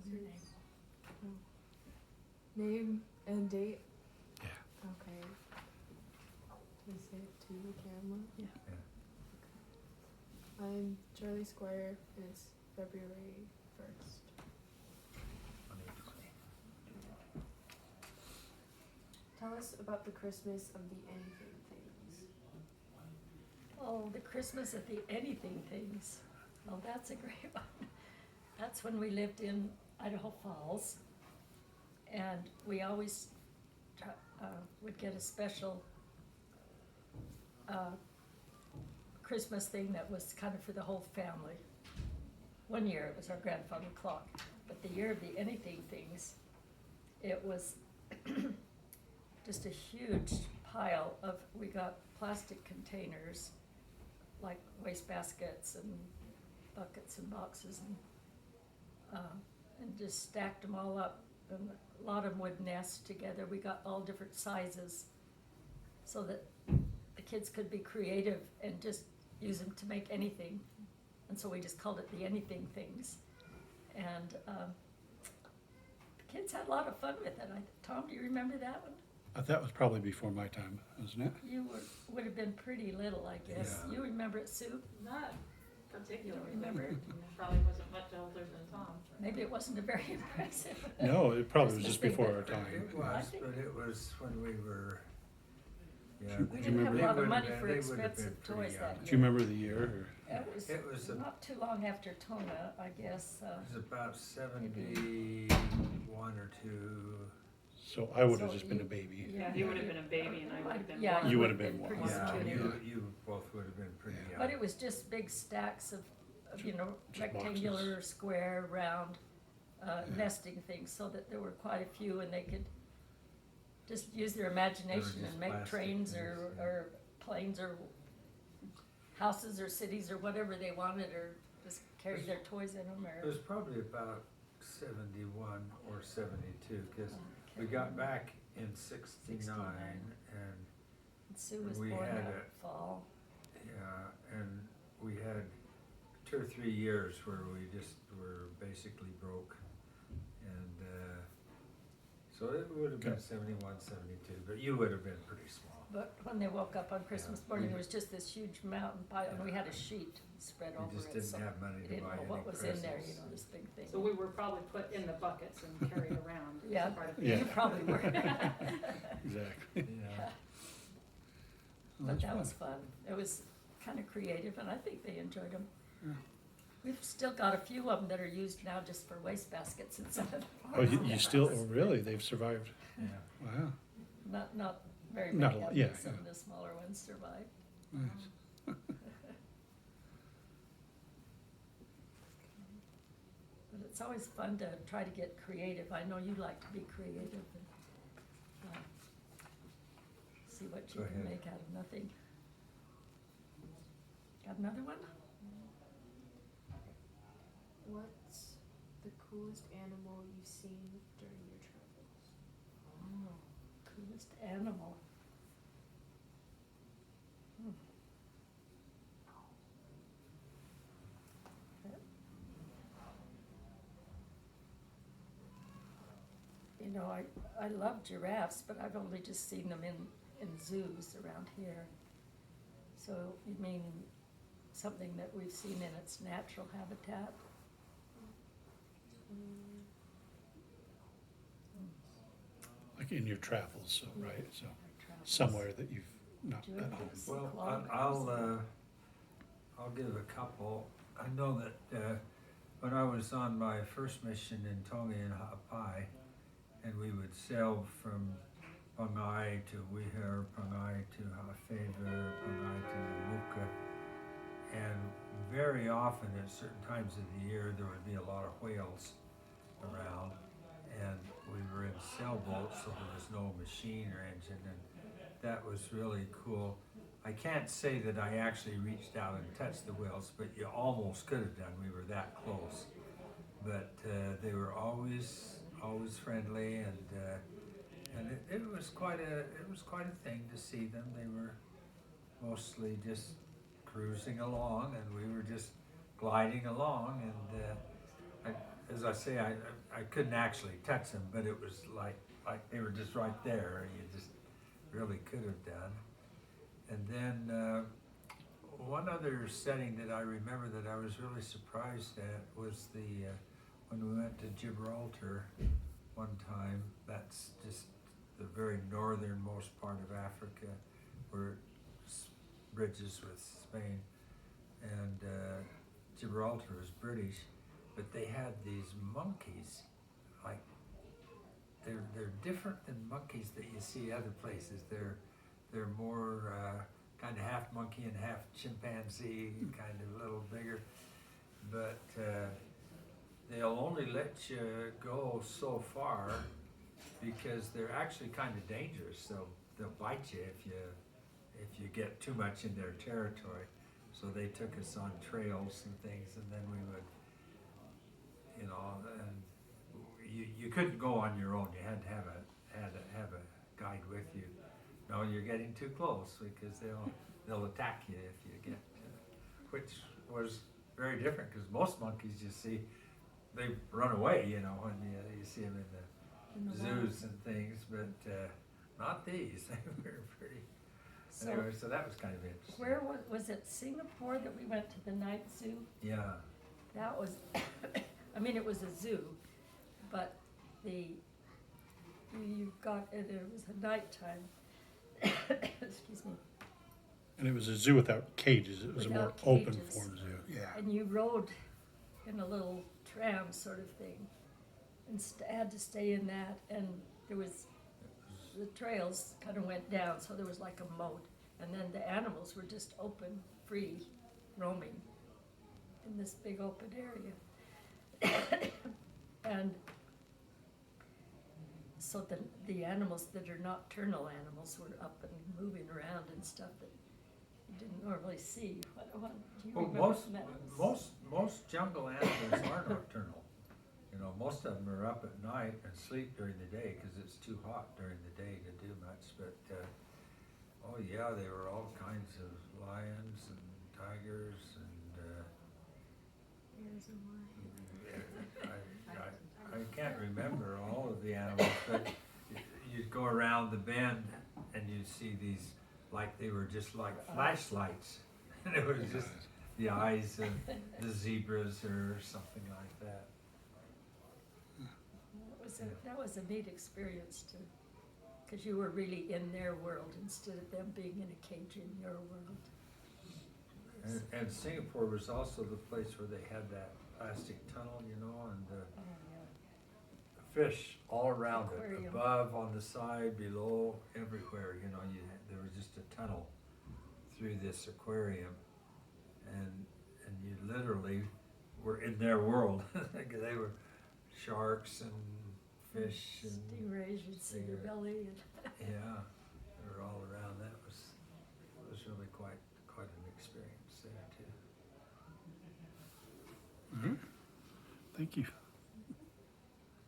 What's your name? Name and date? Yeah. Okay. Can I say it to the camera? Yeah. I'm Charlie Squire, and it's February 1st. 2020. Tell us about the Christmas of the anything things. Oh, the Christmas at the anything things. Oh, that's a great one. That's when we lived in Idaho Falls. And we always would get a special Christmas thing that was kind of for the whole family. One year it was our grandfather clock, but the year of the anything things, it was just a huge pile of, we got plastic containers, like waste baskets and buckets and boxes, and just stacked them all up. And a lot of them would nest together. We got all different sizes so that the kids could be creative and just use them to make anything. And so we just called it the anything things. And the kids had a lot of fun with it. Tom, do you remember that one? That was probably before my time, wasn't it? You would have been pretty little, I guess. Yeah. You remember it, Sue? Not You particularly. don't remember it? Probably wasn't much older than Tom. Maybe it wasn't a very impressive. No, it probably was Christmas just thing, before but our time. It I was, think- but it was when we were, yeah. Do We you didn't have a remember- lot of They money would've for been- they would've been expensive pretty toys young. that year. Do you remember the year? Or? It was It was not too long after Tona, I guess. It was about 71 or 2. So I would have So just been a you- baby. Yeah, you would have been a baby and I would have been Yeah, one. You would have been one. pretty Yeah, soon. you both would have been pretty young. But it was just big stacks of Just rectangular, square, round, nesting things, so that there were quite a few, and they could just use their imagination just and make plastic trains things, or, yeah. or planes or houses or cities or whatever they wanted, or just carry their toys in them, It or. was probably about 71 or 72, because we got back in 69, and Sue was we born had that fall. yeah, and we had 2 or 3 years where we just were basically broke, and so it would have been Okay. 71, 72, but you would have been pretty small. But when they woke up on Christmas Yeah. morning, there was just this huge mountain pile, and we had a sheet spread over We just it, didn't so have money we to didn't buy know any what was in there, presents. you know, this big thing. So we were probably put in the buckets and carried around. as Yeah, part of Yeah. you probably were. Exactly. Yeah. Well, But that's that fun. was fun. It was kind of creative, and I think they enjoyed them. Yeah. We've still got a few of them that are used now just for waste baskets and stuff. Oh, you still, oh, really? They've survived? Yeah. Wow, Not very Not many a lot, of yeah, them, some yeah. of the smaller ones survived. nice. But it's always fun to try to get creative. I know you like to be creative and see what you Go can ahead. make out of nothing. Got another one? What's the coolest animal you've seen during your travels? Oh, coolest animal. Hmm. You know, I love giraffes, but I've only just seen them in zoos around here. So you mean something that we've seen in its natural habitat? Like in your travels, so, right, so Our travels. somewhere that you've not Do you been ever home. get to see Well, koalas? I'll give a couple. I know that when I was on my first mission in Tonga and Ha'apai, and we would sail from Pangai to Wihar, Pangai to Ha'awhaiva, Pangai to Namuka, and very often at certain times of the year there would be a lot of whales around, and we were in sailboats, so there was no machine or engine, and that was really cool. I can't say that I actually reached out and touched the whales, but you almost could have done. We were that close. But they were always friendly, and it was quite a thing to see them. They were mostly just cruising along, and we were just gliding along, and as I say, I couldn't actually touch them, but it was like they were just right there. You just really could have done. And then one other setting that I remember that I was really surprised at was when we went to Gibraltar one time. That's just the very northernmost part of Africa, where it bridges with Spain, and Gibraltar was British, but they had these monkeys, like they're different than monkeys that you see other places. They're more kind of half monkey and half chimpanzee, kind of a little bigger, but they'll only let you go so far because they're actually kind of dangerous. They'll bite you if you get too much in their territory. So they took us on trails and things, and then we would, you know, and you couldn't go on your own. You had to have a guide with you. No, you're getting too close because they'll attack you if you get, which was very different because most monkeys you see, they run away, you know, when you see them in the zoos and things, but not these. They were pretty. So, Anyway, so that was kind of interesting. where was it Singapore that we went to the night zoo? Yeah. That was, I mean, it was a zoo, but you got, it was a nighttime. Excuse me. And it was a zoo without cages. It was a more Without open cages. form zoo. Yeah. And you rode in a little tram sort of thing, and had to stay in that, and there was, the trails kind of went down, so there was like a moat, and then the animals were just open, free, roaming in this big open area. And so the animals that are nocturnal animals were up and moving around and stuff that you didn't normally see. What do you Well, remember from that? most jungle animals are nocturnal. You know, most of them are up at night and sleep during the day because it's too hot during the day to do much. But oh yeah, there were all kinds of lions and tigers and There's a lion. I can't remember all of the animals, but you'd go around the bend and you'd see these, like they were just like flashlights. And it was just the eyes of the zebras or something like that. That was a neat experience too, because you were really in their world instead of them being in a cage in your world. And Singapore was also the place where they had that plastic tunnel, you know, and Oh, fish all around it, Aquarium. above, on the side, below, everywhere, you know, there was just a tunnel through this aquarium, and you literally were in their world. They were sharks and fish and Stingrays, you'd see their belly. yeah, they were all around. That was really quite an experience there too. Thank you.